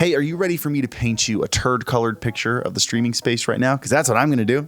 Hey, are you ready for me to paint you a turd-colored picture of the streaming space right now? Because that's what I'm going to do.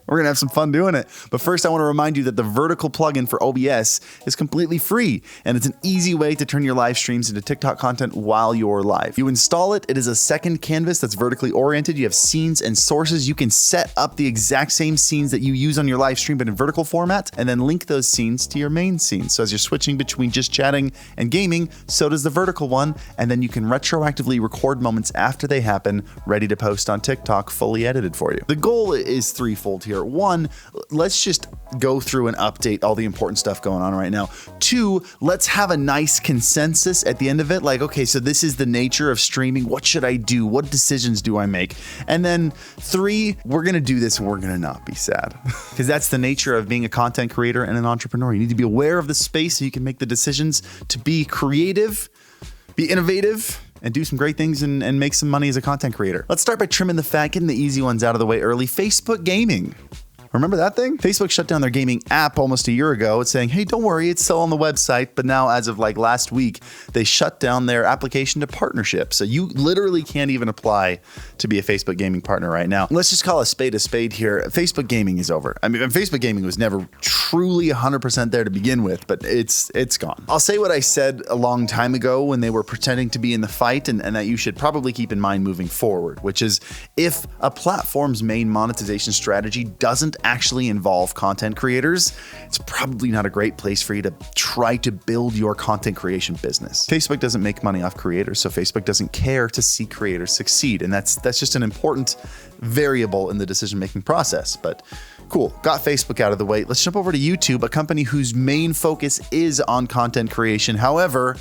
We're going to have some fun doing it. But first, I want to remind you that the vertical plugin for OBS is completely free, and it's an easy way to turn your live streams into TikTok content while you're live. You install it. It is a second canvas that's vertically oriented. You have scenes and sources. You can set up the exact same scenes that you use on your live stream, but in vertical format, and then link those scenes to your main scenes. So as you're switching between just chatting and gaming, so does the vertical one, and then you can retroactively record moments after they happen, ready to post on TikTok, fully edited for you. The goal is threefold here. One, let's just go through and update all the important stuff going on right now. Two, let's have a nice consensus at the end of it. Like, okay, so this is the nature of streaming. What should I do? What decisions do I make? And then three, we're going to do this and we're going to not be sad, because that's the nature of being a content creator and an entrepreneur. You need to be aware of the space so you can make the decisions to be creative, be innovative, and do some great things and make some money as a content creator. Let's start by trimming the fat, getting the easy ones out of the way early. Facebook gaming. Remember that thing? Facebook shut down their gaming app almost a year ago. It's saying, hey, don't worry, it's still on the website. But now, as of like last week, they shut down their application to partnership. So you literally can't even apply to be a Facebook gaming partner right now. Let's just call a spade here. Facebook gaming is over. I mean, Facebook gaming was never truly 100% there to begin with, but it's gone. I'll say what I said a long time ago when they were pretending to be in the fight, and that you should probably keep in mind moving forward, which is if a platform's main monetization strategy doesn't actually involve content creators, it's probably not a great place for you to try to build your content creation business. Facebook doesn't make money off creators, so Facebook doesn't care to see creators succeed, and that's just an important variable in the decision-making process. But cool, got Facebook out of the way. Let's jump over to YouTube, a company whose main focus is on content creation. However,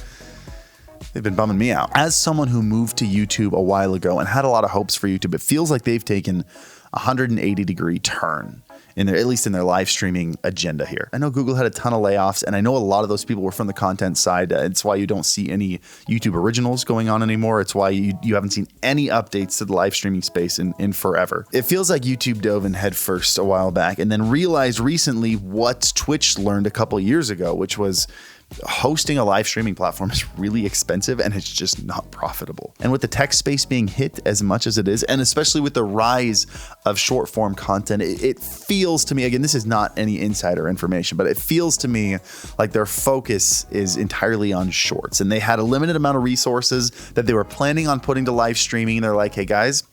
they've been bumming me out. As someone who moved to YouTube a while ago and had a lot of hopes for YouTube, it feels like they've taken a 180-degree turn at least in their live streaming agenda here. I know Google had a ton of layoffs, and I know a lot of those people were from the content side. It's why you don't see any YouTube originals going on anymore. It's why you haven't seen any updates to the live streaming space in forever. It feels like YouTube dove in head first a while back and then realized recently what Twitch learned a couple years ago, which was hosting a live streaming platform is really expensive and it's just not profitable. And with the tech space being hit as much as it is, and especially with the rise of short form content, it feels to me, again, this is not any insider information, but it feels to me like their focus is entirely on shorts, and they had a limited amount of resources that they were planning on putting to live streaming. They're like, hey guys,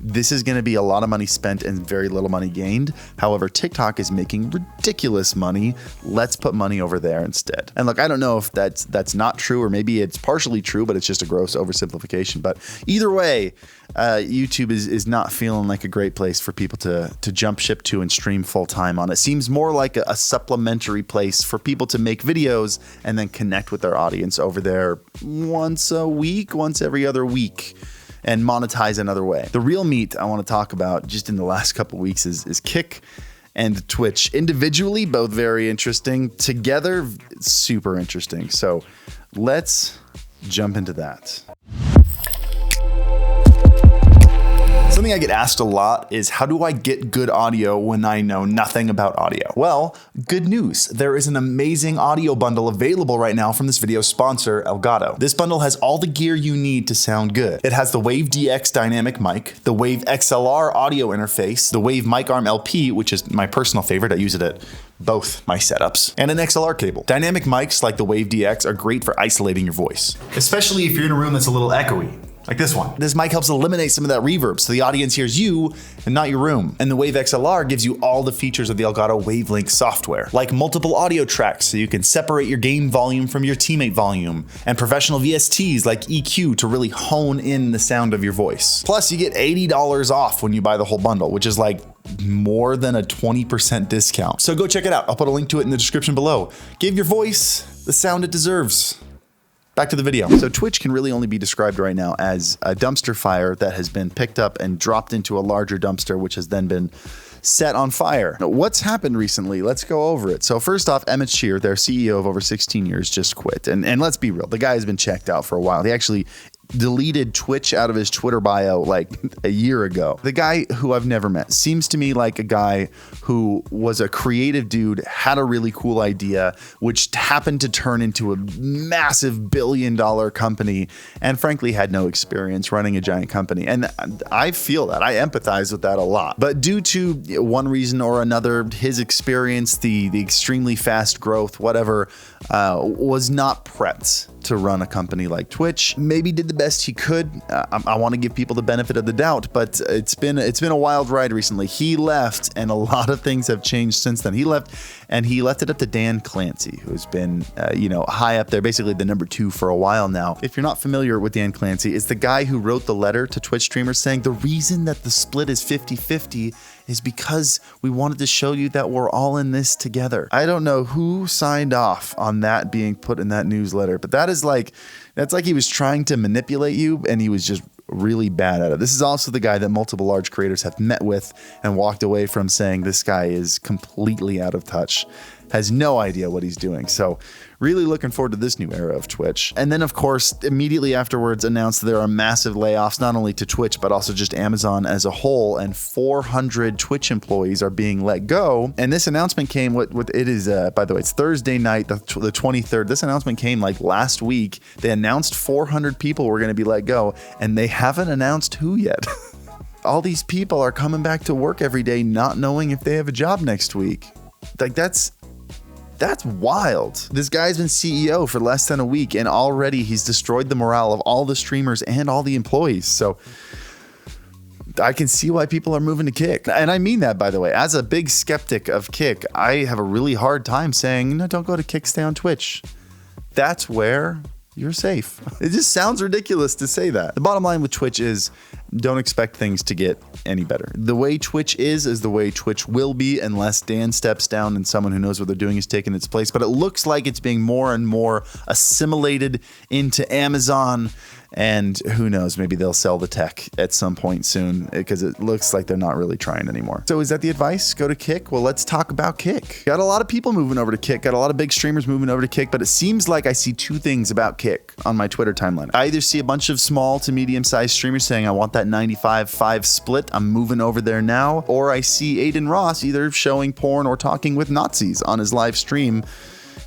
this is going to be a lot of money spent and very little money gained. However, TikTok is making ridiculous money. Let's put money over there instead. And look, I don't know if that's not true, or maybe it's partially true, but it's just a gross oversimplification. But either way, YouTube is not feeling like a great place for people to jump ship to and stream full time on. It seems more like a supplementary place for people to make videos and then connect with their audience over there once a week, once every other week, and monetize another way. The real meat I want to talk about just in the last couple weeks is Kick and Twitch. Individually, both very interesting. Together, super interesting. So let's jump into that. Something I get asked a lot is, how do I get good audio when I know nothing about audio? Well, good news. There is an amazing audio bundle available right now from this video's sponsor, Elgato. This bundle has all the gear you need to sound good. It has the Wave DX dynamic mic, the Wave XLR audio interface, the Wave Mic Arm LP, which is my personal favorite. I use it at both my setups, and an XLR cable. Dynamic mics like the Wave DX are great for isolating your voice, especially if you're in a room that's a little echoey, like this one. This mic helps eliminate some of that reverb so the audience hears you and not your room. And the Wave XLR gives you all the features of the Elgato Wavelink software, like multiple audio tracks so you can separate your game volume from your teammate volume, and professional VSTs like EQ to really hone in the sound of your voice. Plus, you get $80 off when you buy the whole bundle, which is like more than a 20% discount. So go check it out. I'll put a link to it in the description below. Give your voice the sound it deserves. Back to the video. So Twitch can really only be described right now as a dumpster fire that has been picked up and dropped into a larger dumpster, which has then been set on fire. Now, what's happened recently? Let's go over it. So first off, Emmett Shear, their CEO of over 16 years, just quit. And let's be real, the guy has been checked out for a while. He actually deleted Twitch out of his Twitter bio like a year ago. The guy, who I've never met, seems to me like a guy who was a creative dude, had a really cool idea, which happened to turn into a massive billion-dollar company, and frankly had no experience running a giant company. And I feel that. I empathize with that a lot. But due to one reason or another, his experience, the extremely fast growth, whatever, was not prepped to run a company like Twitch. Maybe did the best he could. I want to give people the benefit of the doubt, but it's been a wild ride recently. He left, and a lot of things have changed since then. He left it up to Dan Clancy, who's been high up there, basically the number 2 for a while now. If you're not familiar with Dan Clancy, it's the guy who wrote the letter to Twitch streamers saying the reason that the split is 50-50 is because we wanted to show you that we're all in this together. I don't know who signed off on that being put in that newsletter, but that's like he was trying to manipulate you, and he was just really bad at it. This is also the guy that multiple large creators have met with and walked away from saying this guy is completely out of touch, has no idea what he's doing. So really looking forward to this new era of Twitch. And then, of course, immediately afterwards announced there are massive layoffs, not only to Twitch, but also just Amazon as a whole, and 400 Twitch employees are being let go. And this announcement came, by the way, it's Thursday night, the 23rd. This announcement came like last week. They announced 400 people were going to be let go, and they haven't announced who yet. All these people are coming back to work every day not knowing if they have a job next week. Like, that's wild. This guy's been CEO for less than a week, and already he's destroyed the morale of all the streamers and all the employees. So I can see why people are moving to Kick. And I mean that, by the way. As a big skeptic of Kick, I have a really hard time saying, no, don't go to Kick, stay on Twitch. That's where you're safe. It just sounds ridiculous to say that. The bottom line with Twitch is don't expect things to get any better. The way Twitch is the way Twitch will be unless Dan steps down and someone who knows what they're doing is taking its place. But it looks like it's being more and more assimilated into Amazon. And who knows, maybe they'll sell the tech at some point soon, because it looks like they're not really trying anymore. So is that the advice? Go to Kick? Well, let's talk about Kick. Got a lot of people moving over to Kick, got a lot of big streamers moving over to Kick, but it seems like I see 2 things about Kick on my Twitter timeline. I either see a bunch of small to medium-sized streamers saying, I want that 95-5 split, I'm moving over there now, or I see Adin Ross either showing porn or talking with Nazis on his live stream,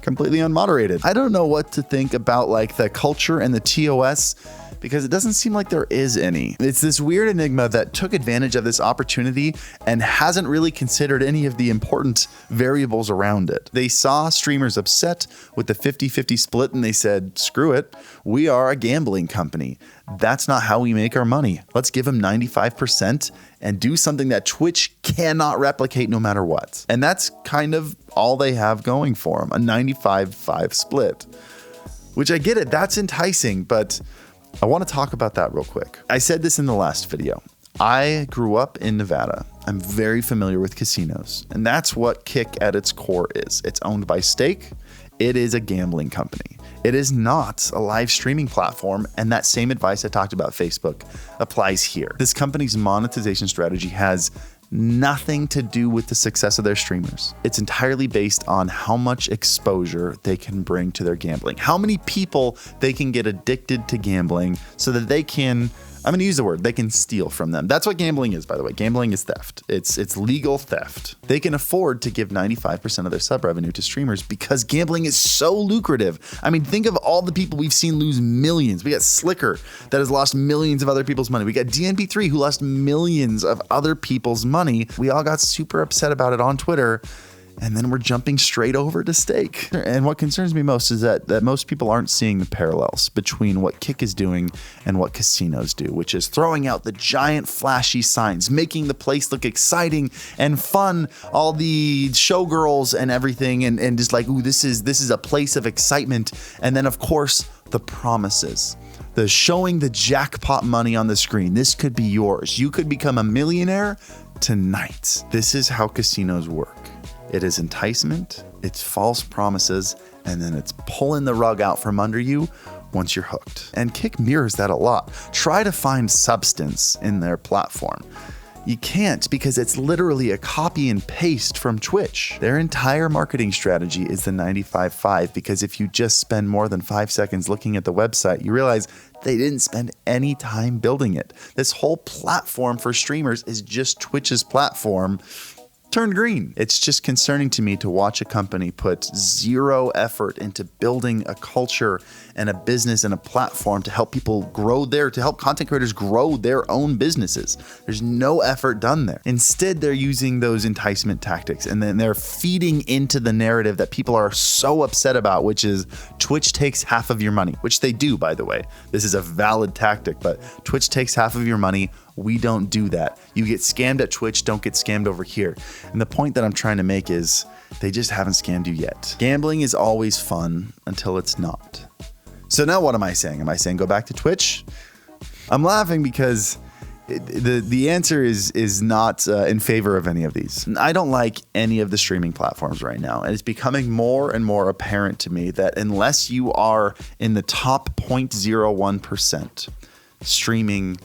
completely unmoderated. I don't know what to think about like the culture and the TOS, because it doesn't seem like there is any. It's this weird enigma that took advantage of this opportunity and hasn't really considered any of the important variables around it. They saw streamers upset with the 50-50 split and they said, screw it, we are a gambling company. That's not how we make our money. Let's give them 95% and do something that Twitch cannot replicate no matter what. And that's kind of all they have going for them, a 95-5 split. Which I get it, that's enticing, but I want to talk about that real quick. I said this in the last video. I grew up in Nevada. I'm very familiar with casinos, and that's what Kick at its core is. It's owned by Stake. It is a gambling company. It is not a live streaming platform, and that same advice I talked about Facebook applies here. This company's monetization strategy has nothing to do with the success of their streamers. It's entirely based on how much exposure they can bring to their gambling, how many people they can get addicted to gambling so that they can, I'm going to use the word, they can steal from them. That's what gambling is, by the way. Gambling is theft. It's legal theft. They can afford to give 95% of their sub revenue to streamers because gambling is so lucrative. I mean, think of all the people we've seen lose millions. We got Slicker that has lost millions of other people's money. We got DNP3 who lost millions of other people's money. We all got super upset about it on Twitter. And then we're jumping straight over to Stake. And what concerns me most is that most people aren't seeing the parallels between what Kick is doing and what casinos do, which is throwing out the giant flashy signs, making the place look exciting and fun, all the showgirls and everything, and just like, ooh, this is a place of excitement. And then, of course, the promises. The showing the jackpot money on the screen. This could be yours. You could become a millionaire tonight. This is how casinos work. It is enticement, it's false promises, and then it's pulling the rug out from under you once you're hooked. And Kick mirrors that a lot. Try to find substance in their platform. You can't, because it's literally a copy and paste from Twitch. Their entire marketing strategy is the 95.5, because if you just spend more than 5 seconds looking at the website, you realize they didn't spend any time building it. This whole platform for streamers is just Twitch's platform turned green. It's just concerning to me to watch a company put zero effort into building a culture and a business and a platform to help people grow to help content creators grow their own businesses. There's no effort done there. Instead, they're using those enticement tactics, and then they're feeding into the narrative that people are so upset about, which is Twitch takes half of your money, which they do, by the way. This is a valid tactic, but Twitch takes half of your money. We don't do that. You get scammed at Twitch, don't get scammed over here. And the point that I'm trying to make is they just haven't scammed you yet. Gambling is always fun until it's not. So now what am I saying? Am I saying go back to Twitch? I'm laughing because the answer is not in favor of any of these. I don't like any of the streaming platforms right now. And it's becoming more and more apparent to me that unless you are in the top 0.01%, streaming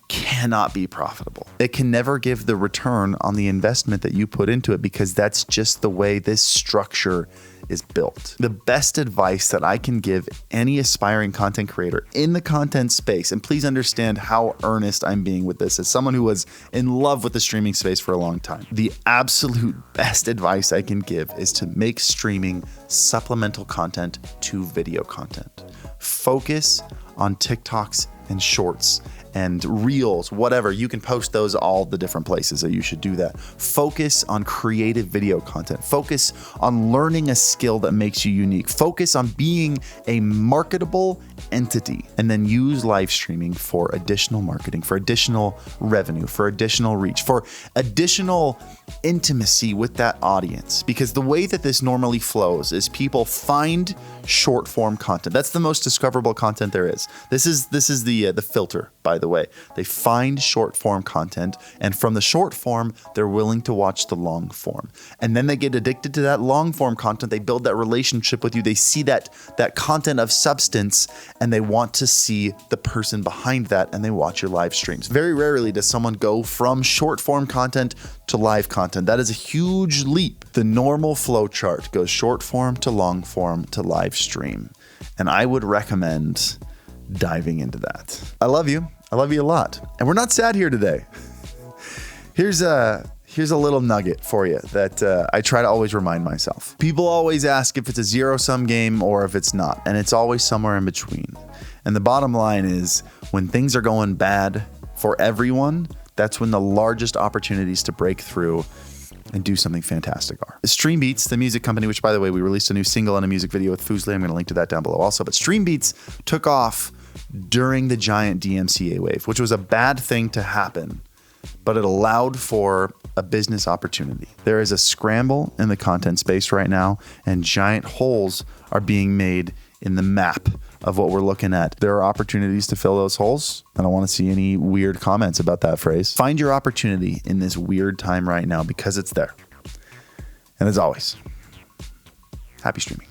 cannot be profitable. It can never give the return on the investment that you put into it, because that's just the way this structure is built. The best advice that I can give any aspiring content creator in the content space, and please understand how earnest I'm being with this as someone who was in love with the streaming space for a long time. The absolute best advice I can give is to make streaming supplemental content to video content. Focus on TikToks and shorts and reels, whatever. You can post those all the different places, so you should do that. Focus on creative video content. Focus on learning a skill that makes you unique. Focus on being a marketable entity, and then use live streaming for additional marketing, for additional revenue, for additional reach, for additional intimacy with that audience. Because the way that this normally flows is people find short form content. That's the most discoverable content there is. This is the filter, by the way. They find short form content, and from the short form, they're willing to watch the long form. And then they get addicted to that long form content. They build that relationship with you. They see that content of substance, and they want to see the person behind that, and they watch your live streams. Very rarely does someone go from short form content to live content. That is a huge leap. The normal flow chart goes short form to long form to live stream. And I would recommend diving into that. I love you. I love you a lot. And we're not sad here today. Here's a little nugget for you that I try to always remind myself. People always ask if it's a zero-sum game or if it's not, and it's always somewhere in between. And the bottom line is, when things are going bad for everyone, that's when the largest opportunities to break through and do something fantastic are. Stream Beats, the music company, which, by the way, we released a new single and a music video with Fuslie. I'm going to link to that down below also. But Stream Beats took off during the giant DMCA wave, which was a bad thing to happen, but it allowed for a business opportunity. There is a scramble in the content space right now, and giant holes are being made in the map of what we're looking at. There are opportunities to fill those holes. I don't want to see any weird comments about that phrase. Find your opportunity in this weird time right now, because it's there. And as always, happy streaming.